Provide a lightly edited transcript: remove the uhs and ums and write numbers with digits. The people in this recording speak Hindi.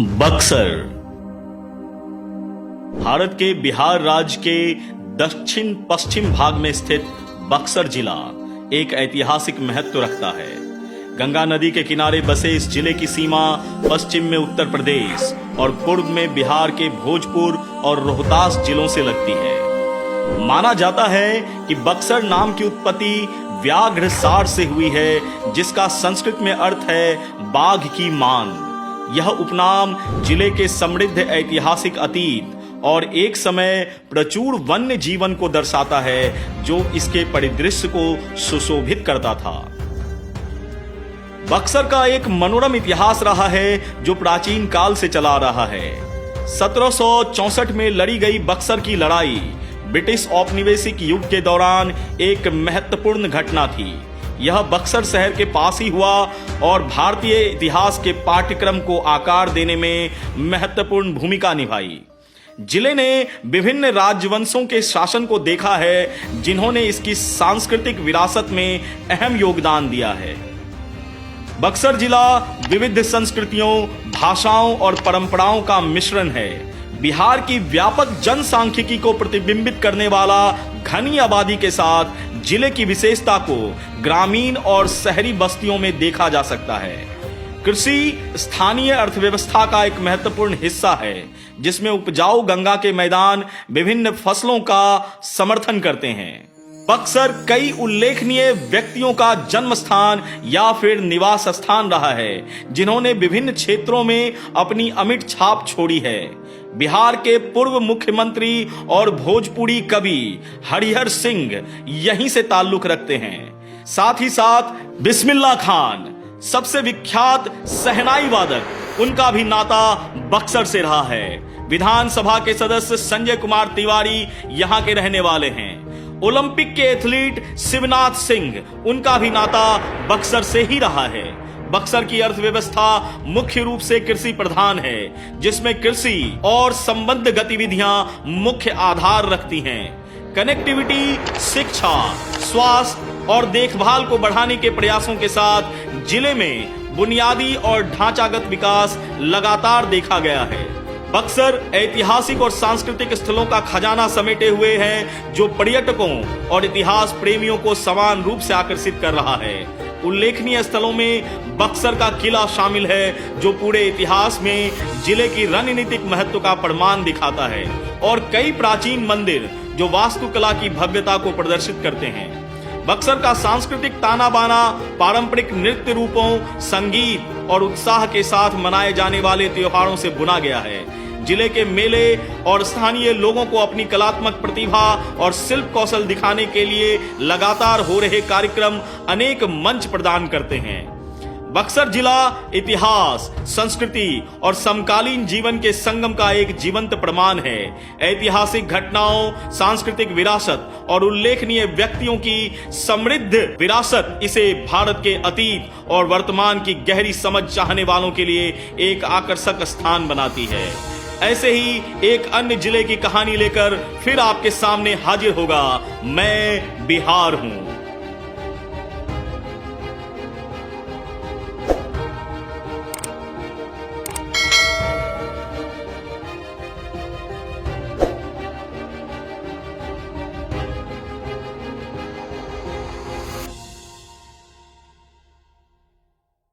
बक्सर भारत के बिहार राज्य के दक्षिण पश्चिम भाग में स्थित बक्सर जिला एक ऐतिहासिक महत्व रखता है। गंगा नदी के किनारे बसे इस जिले की सीमा पश्चिम में उत्तर प्रदेश और पूर्व में बिहार के भोजपुर और रोहतास जिलों से लगती है। माना जाता है कि बक्सर नाम की उत्पत्ति व्याघ्र सार से हुई है, जिसका संस्कृत में अर्थ है बाघ की मान। यह उपनाम जिले के समृद्ध ऐतिहासिक अतीत और एक समय प्रचुर वन्य जीवन को दर्शाता है, जो इसके परिदृश्य को सुशोभित करता था। बक्सर का एक मनोरम इतिहास रहा है, जो प्राचीन काल से चला रहा है। 1764 में लड़ी गई बक्सर की लड़ाई ब्रिटिश औपनिवेशिक युग के दौरान एक महत्वपूर्ण घटना थी। यह बक्सर शहर के पास ही हुआ और भारतीय इतिहास के पाठ्यक्रम को आकार देने में महत्वपूर्ण भूमिका निभाई। जिले ने विभिन्न राजवंशों के शासन को देखा है, जिन्होंने इसकी सांस्कृतिक विरासत में अहम योगदान दिया है। बक्सर जिला विविध संस्कृतियों, भाषाओं और परंपराओं का मिश्रण है। बिहार की व्यापक जनसांख्यिकी को प्रतिबिंबित करने वाला घनी आबादी के साथ जिले की विशेषता को ग्रामीण और शहरी बस्तियों में देखा जा सकता है। कृषि स्थानीय अर्थव्यवस्था का एक महत्वपूर्ण हिस्सा है, जिसमें उपजाऊ गंगा के मैदान विभिन्न फसलों का समर्थन करते हैं। बक्सर कई उल्लेखनीय व्यक्तियों का जन्म स्थान या फिर निवास स्थान रहा है, जिन्होंने विभिन्न क्षेत्रों में अपनी अमिट छाप छोड़ी है। बिहार के पूर्व मुख्यमंत्री और भोजपुरी कवि हरिहर सिंह यहीं से ताल्लुक रखते हैं। साथ ही साथ बिस्मिल्लाह खान, सबसे विख्यात शहनाई वादक, उनका भी नाता बक्सर से रहा है। विधानसभा के सदस्य संजय कुमार तिवारी यहाँ के रहने वाले हैं। ओलंपिक के एथलीट शिवनाथ सिंह, उनका भी नाता बक्सर से ही रहा है। बक्सर की अर्थव्यवस्था मुख्य रूप से कृषि प्रधान है, जिसमें कृषि और संबद्ध गतिविधियां मुख्य आधार रखती हैं। कनेक्टिविटी, शिक्षा, स्वास्थ्य और देखभाल को बढ़ाने के प्रयासों के साथ जिले में बुनियादी और ढांचागत विकास लगातार देखा गया है। बक्सर ऐतिहासिक और सांस्कृतिक स्थलों का खजाना समेटे हुए है, जो पर्यटकों और इतिहास प्रेमियों को समान रूप से आकर्षित कर रहा है। उल्लेखनीय स्थलों में बक्सर का किला शामिल है, जो पूरे इतिहास में जिले की रणनीतिक महत्व का प्रमाण दिखाता है, और कई प्राचीन मंदिर जो वास्तुकला की भव्यता को प्रदर्शित करते हैं। बक्सर का सांस्कृतिक ताना बाना पारंपरिक नृत्य रूपों, संगीत और उत्साह के साथ मनाए जाने वाले त्योहारों से बुना गया है। जिले के मेले और स्थानीय लोगों को अपनी कलात्मक प्रतिभा और शिल्प कौशल दिखाने के लिए लगातार हो रहे कार्यक्रम अनेक मंच प्रदान करते हैं। बक्सर जिला इतिहास, संस्कृति और समकालीन जीवन के संगम का एक जीवंत प्रमाण है। ऐतिहासिक घटनाओं, सांस्कृतिक विरासत और उल्लेखनीय व्यक्तियों की समृद्ध विरासत इसे भारत के अतीत और वर्तमान की गहरी समझ चाहने वालों के लिए एक आकर्षक स्थान बनाती है। ऐसे ही एक अन्य जिले की कहानी लेकर फिर आपके सामने हाजिर होगा मैं बिहार हूं।